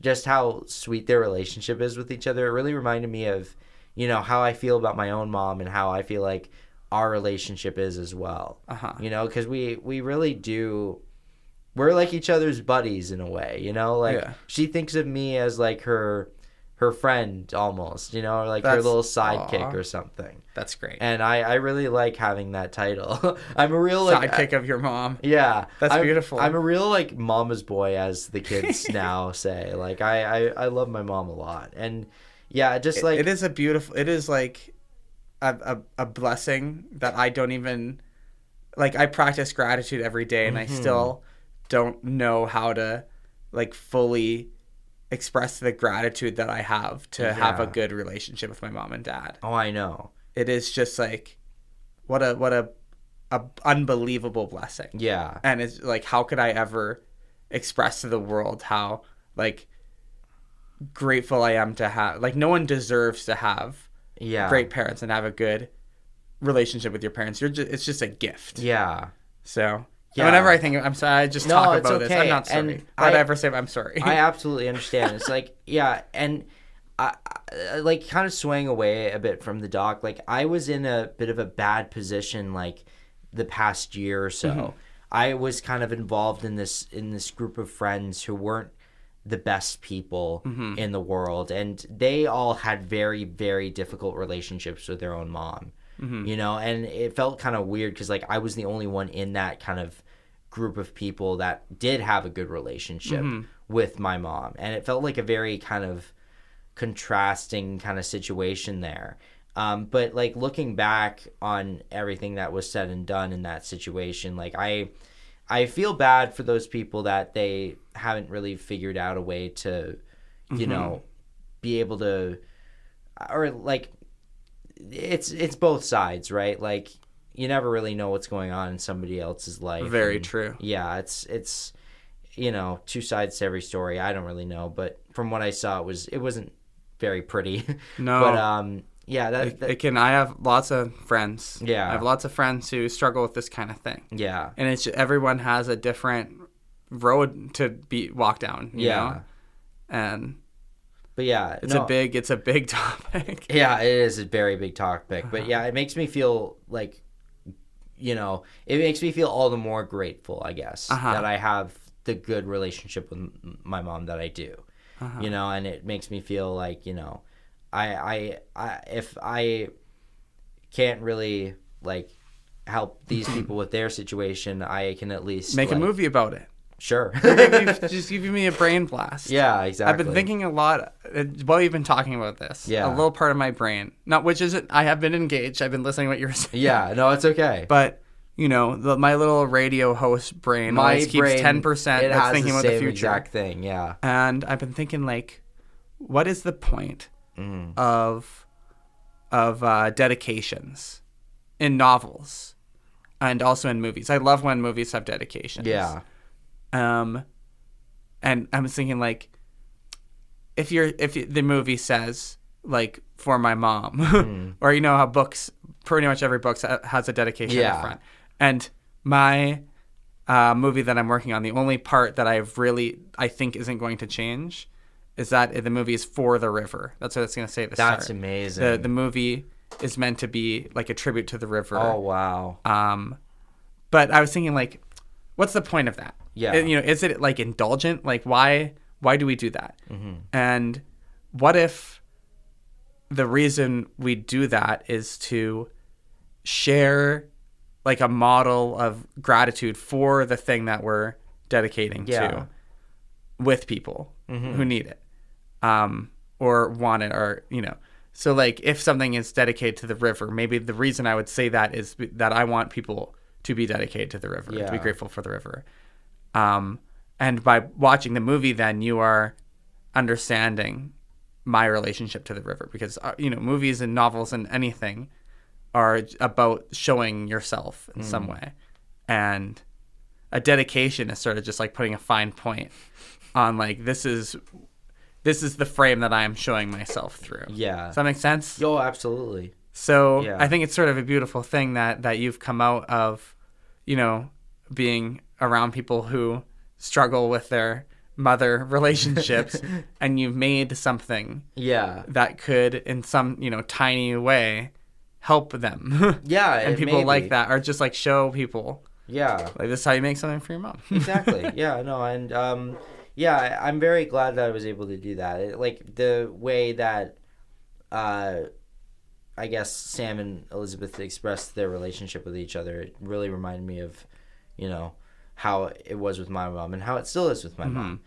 just how sweet their relationship is with each other, it really reminded me of, you know, how I feel about my own mom and how I feel like our relationship is as well. You know, because we really do... We're like each other's buddies in a way, you know? Like, she thinks of me as, like, her friend almost, you know? Or, like, her little sidekick or something. That's great. And I really like having that title. I'm a real, like... Sidekick of your mom. Yeah. That's beautiful. I'm a real, like, mama's boy, as the kids now say. Like, I love my mom a lot. And, yeah, just, like... It is a beautiful... It is, like, a blessing that I don't even... Like, I practice gratitude every day, and I still... don't know how to, like, fully express the gratitude that I have to have a good relationship with my mom and dad. Oh, I know. It is just like what a unbelievable blessing. Yeah. And it's like, how could I ever express to the world how, like, grateful I am to have, like, no one deserves to have great parents and have a good relationship with your parents. It's just a gift. Yeah. So Yeah. whenever I think I'm sorry, I just talk about this. I'm not sorry. Why would I ever say I'm sorry? I absolutely understand. It's like, yeah, and I like kind of swaying away a bit from the doc. Like I was in a bit of a bad position like the past year or so. Mm-hmm. I was kind of involved in this group of friends who weren't the best people mm-hmm. in the world, and they all had very, very difficult relationships with their own mom. Mm-hmm. You know, and it felt kind of weird because like I was the only one in that kind of group of people that did have a good relationship mm-hmm. with my mom, and it felt like a very kind of contrasting kind of situation there. But like looking back on everything that was said and done in that situation, like I feel bad for those people that they haven't really figured out a way to, you mm-hmm. know, be able to, or like it's both sides, right? Like you never really know what's going on in somebody else's life. Very true. Yeah, it's you know, two sides to every story. I don't really know, but from what I saw, it wasn't very pretty. No. But yeah, it can. I have lots of friends. Yeah. I have lots of friends who struggle with this kind of thing. Yeah. And it's everyone has a different road to walk down. You know? But yeah, it's a big topic. Yeah, it is a very big topic. But yeah, it makes me feel like, you know, it makes me feel all the more grateful, I guess, that I have the good relationship with my mom that I do. You know, and it makes me feel like, you know, I if I can't really like help these people with their situation, I can at least make a movie about it. Sure. Just give me a brain blast. Yeah, exactly. I've been thinking a lot while you've been talking about this. Yeah. A little part of my brain, I have been engaged. I've been listening to what you're saying. Yeah, no, it's okay. But you know, my little radio host brain always keeps 10% that's thinking about the future. Exact thing, yeah. And I've been thinking, like, what is the point of dedications in novels and also in movies? I love when movies have dedications. Yeah. And I was thinking, like, if the movie says, like, for my mom, or you know how pretty much every book has a dedication at the front. And my movie that I'm working on, the only part that I think isn't going to change is that the movie is for the river. That's what it's going to say at the start. That's amazing. The movie is meant to be like a tribute to the river. Oh, wow. But I was thinking, like, what's the point of that? Yeah. You know, is it like indulgent? Like, why do we do that? Mm-hmm. And what if the reason we do that is to share like a model of gratitude for the thing that we're dedicating to with people who need it, or want it, or, you know. So like if something is dedicated to the river, maybe the reason I would say that is that I want people to be dedicated to the river, to be grateful for the river. And by watching the movie, then you are understanding my relationship to the river, because, you know, movies and novels and anything are about showing yourself in some way. And a dedication is sort of just like putting a fine point on, like, this is the frame that I am showing myself through. Yeah. Does that make sense? Oh, absolutely. So I think it's sort of a beautiful thing that you've come out of, you know, being around people who struggle with their mother relationships and you've made something that could, in some, you know, tiny way, help them. Yeah. And people like that, or just like show people. Yeah. Like, this is how you make something for your mom. Exactly. Yeah, no. And yeah, I'm very glad that I was able to do that. Like the way that I guess Sam and Elizabeth expressed their relationship with each other, it really reminded me of, you know, how it was with my mom and how it still is with my mom.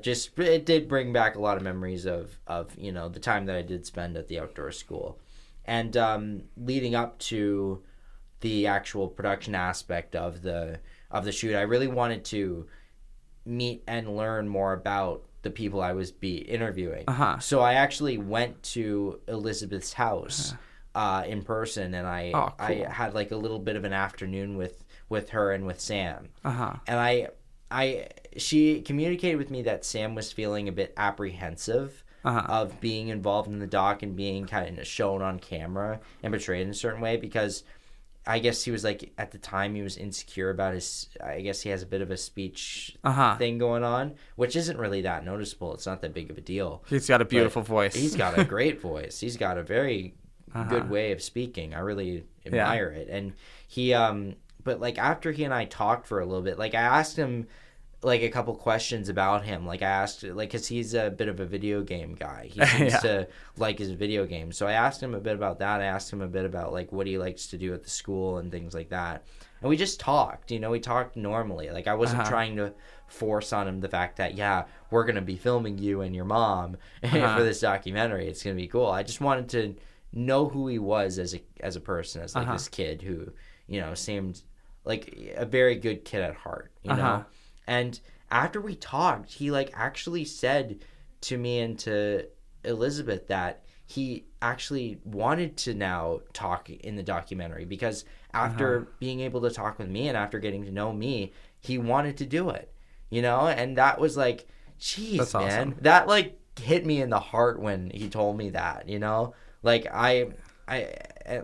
Just it did bring back a lot of memories of you know, the time that I did spend at the outdoor school. And leading up to the actual production aspect of the shoot, I really wanted to meet and learn more about the people I was interviewing. So I actually went to Elizabeth's house in person, and I had like a little bit of an afternoon with her and with Sam. And she communicated with me that Sam was feeling a bit apprehensive of being involved in the doc and being kind of shown on camera and portrayed in a certain way, because I guess he was like, at the time he was insecure about his, I guess he has a bit of a speech thing going on, which isn't really that noticeable. It's not that big of a deal. He's got a beautiful voice. He's got a great voice. He's got a very good way of speaking. I really admire it. And he, but like after he and I talked for a little bit, like I asked him like a couple questions about him. Like I asked, like, because he's a bit of a video game guy. He seems to like his video games. So I asked him a bit about that. I asked him a bit about like what he likes to do at the school and things like that. And we just talked, we talked normally. Like I wasn't trying to force on him the fact that, yeah, we're going to be filming you and your mom for this documentary. It's going to be cool. I just wanted to know who he was as a person, as like this kid who, seemed like a very good kid at heart, you know? And after we talked, he like actually said to me and to Elizabeth that he actually wanted to now talk in the documentary, because after being able to talk with me and after getting to know me, he wanted to do it, and that was like, geez, that's man, awesome. That like hit me in the heart when he told me that, like I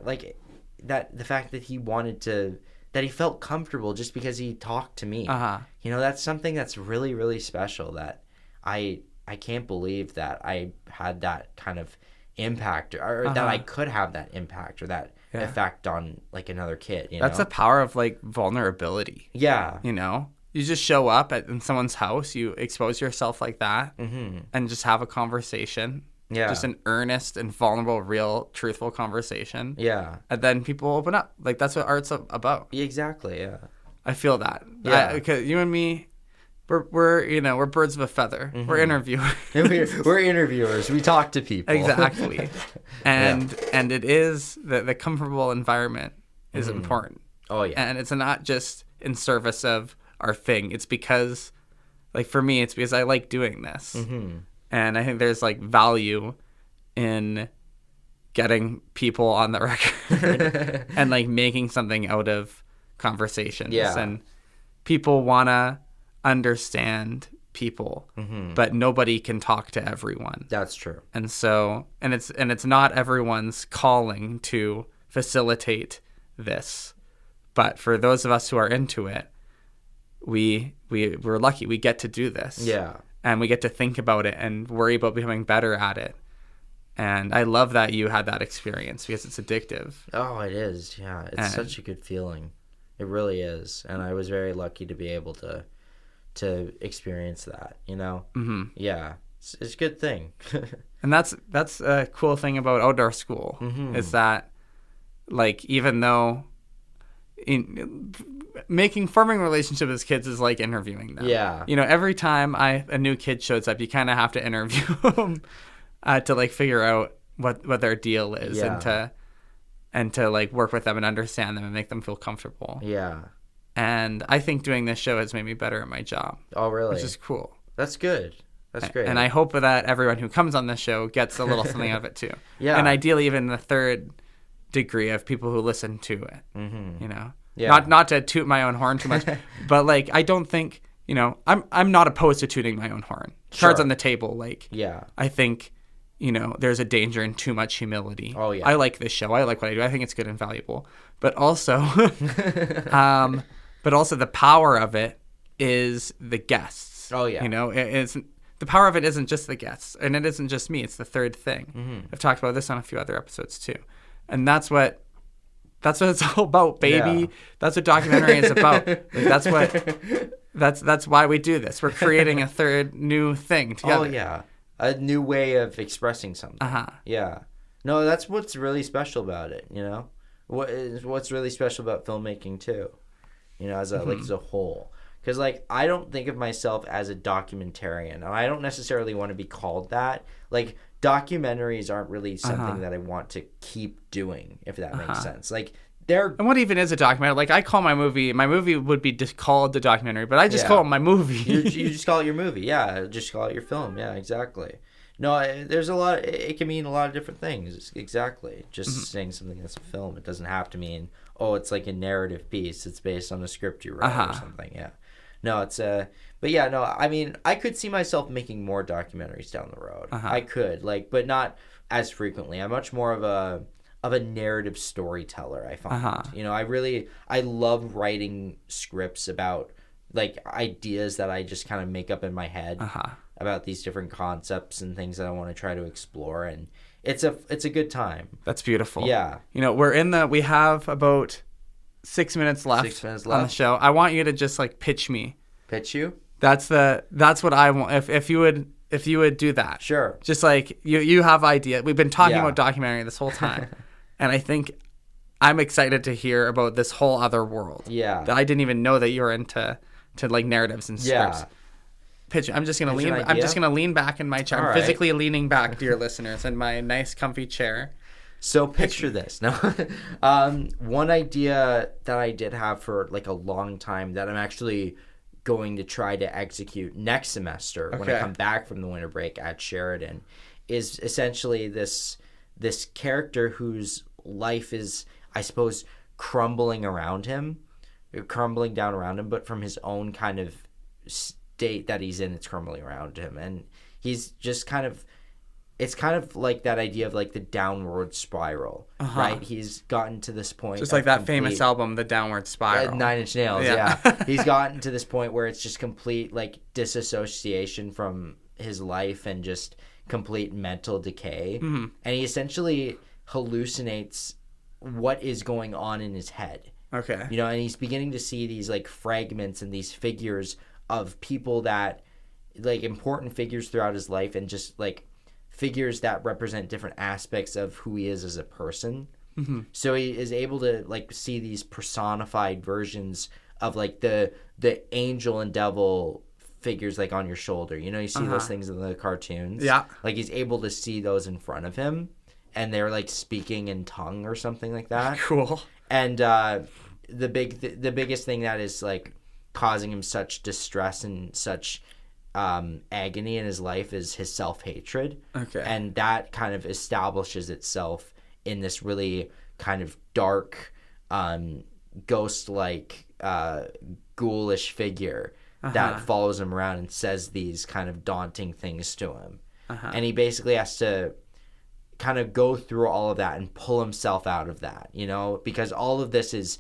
like that, the fact that he wanted to, that he felt comfortable just because he talked to me. That's something that's really, really special, that I can't believe that I had that kind of impact, or that I could have that impact or that effect on like another kid. That's the power of like vulnerability. Yeah. You just show up in someone's house, you expose yourself like that, and just have a conversation. Yeah. Just an earnest and vulnerable, real, truthful conversation. Yeah. And then people open up. Like, that's what art's about. Exactly, yeah. I feel that. Yeah. Because you and me, we're birds of a feather. We're interviewers. We're interviewers. We talk to people. Exactly. And it is, the comfortable environment is important. Oh, yeah. And it's not just in service of our thing. It's because, like, for me, it's because I like doing this. And I think there's like value in getting people on the record and like making something out of conversations. Yeah. And people want to understand people, but nobody can talk to everyone. That's true. And so, and it's not everyone's calling to facilitate this, but for those of us who are into it, we're lucky. We get to do this. Yeah. And we get to think about it and worry about becoming better at it. And I love that you had that experience, because it's addictive. Oh, it is. Yeah. It's such a good feeling. It really is. And I was very lucky to be able to experience that, Yeah. It's a good thing. And that's a cool thing about outdoor school, is that, like, even though forming relationships with kids is like interviewing them. Yeah. Every time a new kid shows up, you kind of have to interview them to like figure out what their deal is, and to like work with them and understand them and make them feel comfortable. Yeah. And I think doing this show has made me better at my job. Oh, really? Which is cool. That's good. That's great. And I hope that everyone who comes on this show gets a little something out of it too. Yeah. And ideally even the third degree of people who listen to it. Yeah. Not to toot my own horn too much, but like I don't think, I'm not opposed to tooting my own horn. Sure. Cards on the table, like, yeah. I think, there's a danger in too much humility. Oh yeah. I like this show. I like what I do. I think it's good and valuable. But also the power of it is the guests. Oh yeah. It's the power of it isn't just the guests, and it isn't just me. It's the third thing. I've talked about this on a few other episodes too. And that's what it's all about, baby. Yeah. That's what documentary is about. Like, that's why we do this. We're creating a third new thing together. Oh yeah, a new way of expressing something. Yeah. No, that's what's really special about it. What's really special about filmmaking too. As a whole. Because like I don't think of myself as a documentarian, and I don't necessarily want to be called that. Like, documentaries aren't really something that I want to keep doing, if that makes sense. Like, and what even is a documentary? Like, I call my movie would be just called the documentary, but I just call it my movie. You just call it your movie. Yeah, just call it your film. Yeah, exactly. No, there's a lot. It can mean a lot of different things. Exactly. Just saying something that's a film, it doesn't have to mean, it's like a narrative piece. It's based on a script you wrote or something. Yeah. No, it's but yeah, no, I mean, I could see myself making more documentaries down the road. I could, like, but not as frequently. I'm much more of a narrative storyteller, I find. You know, I love writing scripts about like ideas that I just kind of make up in my head about these different concepts and things that I want to try to explore, and it's a good time. That's beautiful. Yeah. You know, we have about 6 minutes left. 6 minutes on left the show. I want you to just like pitch me. Pitch you? That's what I want. If you would do that. Sure. Just like you have idea. We've been talking about documentary this whole time. And I think I'm excited to hear about this whole other world. Yeah. That I didn't even know that you were into like narratives and scripts. Pitch. I'm just gonna lean back in my chair. I'm physically leaning back, dear listeners, in my nice comfy chair. So picture this. No, one idea that I did have for like a long time that I'm actually going to try to execute next semester when I come back from the winter break at Sheridan is essentially this character whose life is, I suppose, crumbling down around him, but from his own kind of state that he's in, it's crumbling around him, and he's just kind of. It's kind of like that idea of like the downward spiral, right? He's gotten to this point. Just like that famous album, The Downward Spiral. 9 Inch Nails, yeah. He's gotten to this point where it's just complete like disassociation from his life and just complete mental decay. And he essentially hallucinates what is going on in his head. Okay. You know, and he's beginning to see these like fragments and these figures of people that like important figures throughout his life and just like figures that represent different aspects of who he is as a person. So he is able to like see these personified versions of like the angel and devil figures like on your shoulder. You know, you see those things in the cartoons. Yeah. Like he's able to see those in front of him and they're like speaking in tongue or something like that. Cool. And the biggest thing that is like causing him such distress and such agony in his life is his self-hatred. Okay. And that kind of establishes itself in this really kind of dark, ghost-like, ghoulish figure that follows him around and says these kind of daunting things to him. And he basically has to kind of go through all of that and pull himself out of that, you know, because all of this is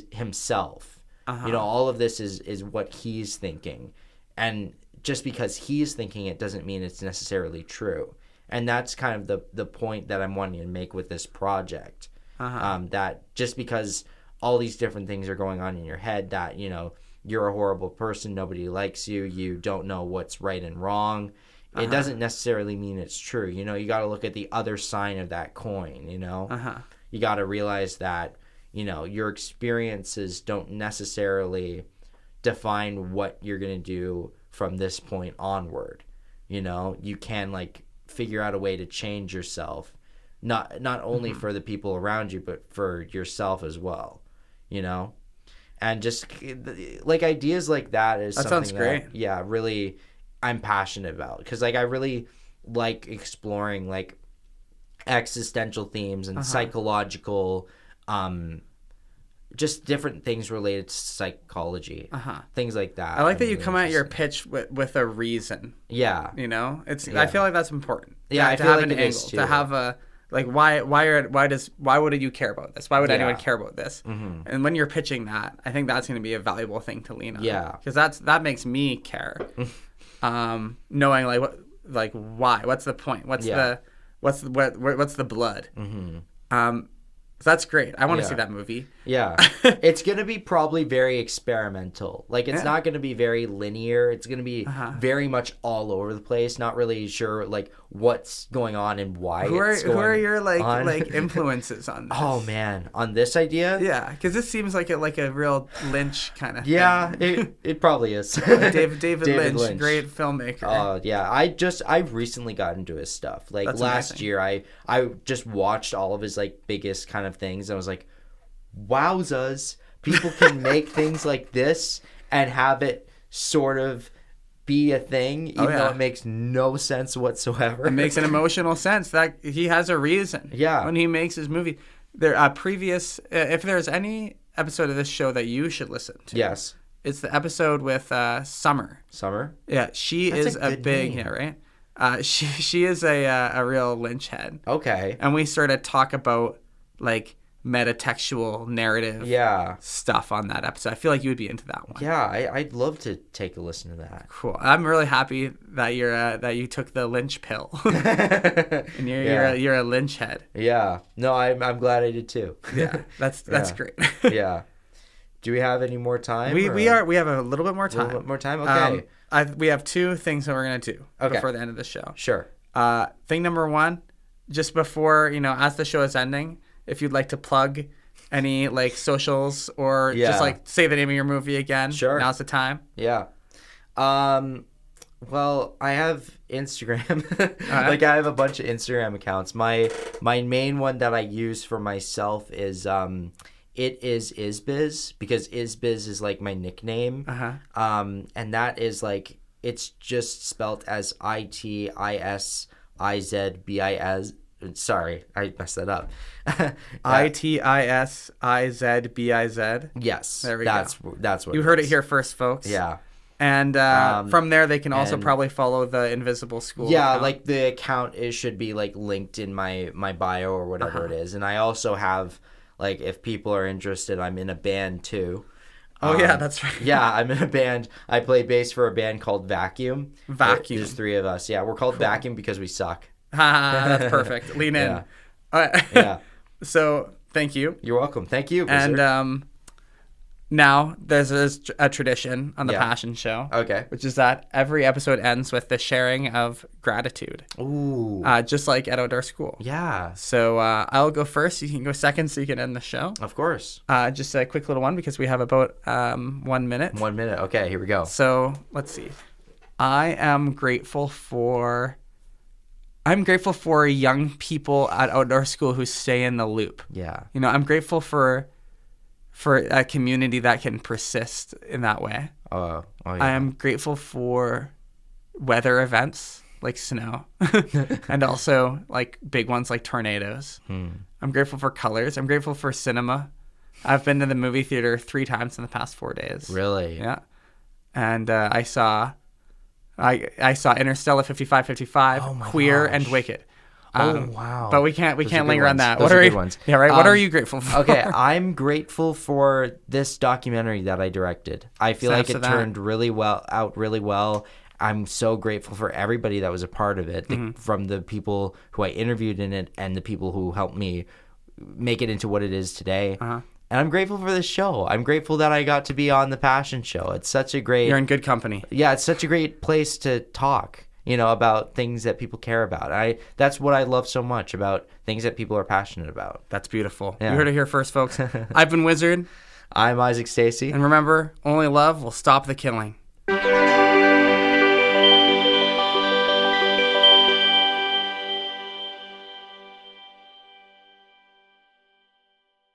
himself. You know, all of this is what he's thinking. And just because he's thinking it doesn't mean it's necessarily true. And that's kind of the point that I'm wanting to make with this project. That just because all these different things are going on in your head that, you know, you're a horrible person, nobody likes you, you don't know what's right and wrong, it doesn't necessarily mean it's true. You know, you got to look at the other side of that coin, you know? You got to realize that, you know, your experiences don't necessarily define what you're going to do from this point onward. You know, you can like figure out a way to change yourself, not only for the people around you, but for yourself as well, you know? And just like ideas like that is something sounds great. That, yeah, really I'm passionate about, because like I really like exploring like existential themes and psychological just different things related to psychology, things like that. I like that you come at your pitch with a reason. Yeah, you know, it's. Yeah. I feel like that's important. Yeah, I to feel have like an it angle, is too. to have a like why would you care about this? Why would anyone care about this? And when you're pitching that, I think that's going to be a valuable thing to lean on. Yeah, because that makes me care. Knowing like why? What's the point? What's the blood? So that's great. I want to see that movie. Yeah. It's going to be probably very experimental. Like, it's not going to be very linear. It's going to be very much all over the place. Not really sure, like, what's going on and why who are your, like influences on this? Oh, man. On this idea? Yeah, because this seems like a real Lynch kind of thing. Yeah, it probably is. David Lynch, great filmmaker. Oh, yeah. I've recently got into his stuff. Like, that's last amazing. Year, I just watched all of his, like, biggest kind of things. I was like, wowzas, people can make things like this and have it sort of be a thing, even though it makes no sense whatsoever. It makes an emotional sense that he has a reason. Yeah, when he makes his movie. There, if there's any episode of this show that you should listen to, It's the episode with Summer. Summer? Yeah, she That's is a a good big, name. yeah, right? She is a real Lynch head. Okay. And we sort of talk about like metatextual narrative stuff on that episode. I feel like you would be into that one. Yeah, I'd love to take a listen to that. Cool. I'm really happy that you took the Lynch pill, and you're a Lynch head. Yeah. No, I'm glad I did too. Yeah, that's great. Yeah. Do we have any more time? We have a little bit more time. A little bit more time. Okay. We have two things that we're gonna do before the end of the show. Sure. Thing number one, just before as the show is ending, if you'd like to plug any like socials or just like say the name of your movie again, sure. Now's the time. Yeah. Well, I have Instagram. Like I have a bunch of Instagram accounts. My main one that I use for myself is it is Isbiz, because Isbiz is like my nickname. And that is like, it's just spelt as ITISIZBIZ. Sorry, I messed that up. ITISIZBIZ. Yes, there we go. That's what you heard it here first, folks. Yeah, and from there they can also probably follow the Invisible School. Yeah, account. like the account should be like linked in my bio or whatever it is, and I also have like, if people are interested, I'm in a band too. Oh yeah, that's right. Yeah, I'm in a band. I play bass for a band called Vacuum. There's 3 of us. Yeah, we're called Vacuum because we suck. That's perfect. Lean in. Yeah. All right. Yeah. So thank you. You're welcome. Thank you, Wizard. And now there's a tradition on the Passion Show. Okay. Which is that every episode ends with the sharing of gratitude. Ooh. Just like at Outdoor School. Yeah. So I'll go first. You can go second so you can end the show. Of course. Just a quick little one because we have about 1 minute. 1 minute. Okay, here we go. So let's see. I'm grateful for young people at Outdoor School who stay in the loop. Yeah. I'm grateful for a community that can persist in that way. Oh yeah. I am grateful for weather events like snow and also like big ones like tornadoes. I'm grateful for colors. I'm grateful for cinema. I've been to the movie theater 3 times in the past 4 days. Really? Yeah. And I saw Interstellar 5555, Queer, and Wicked. Wow! But we can't linger on that. Those are good ones. Yeah, right. What are you grateful for? Okay, I'm grateful for this documentary that I directed. I feel like it turned really well. I'm so grateful for everybody that was a part of it, from the people who I interviewed in it and the people who helped me make it into what it is today. And I'm grateful for this show. I'm grateful that I got to be on the Passion Show. It's such a great... You're in good company. Yeah, it's such a great place to talk, about things that people care about. That's what I love so much about things that people are passionate about. That's beautiful. Yeah. You heard it here first, folks. I've been Wizard. I'm Isaac Stacey. And remember, only love will stop the killing.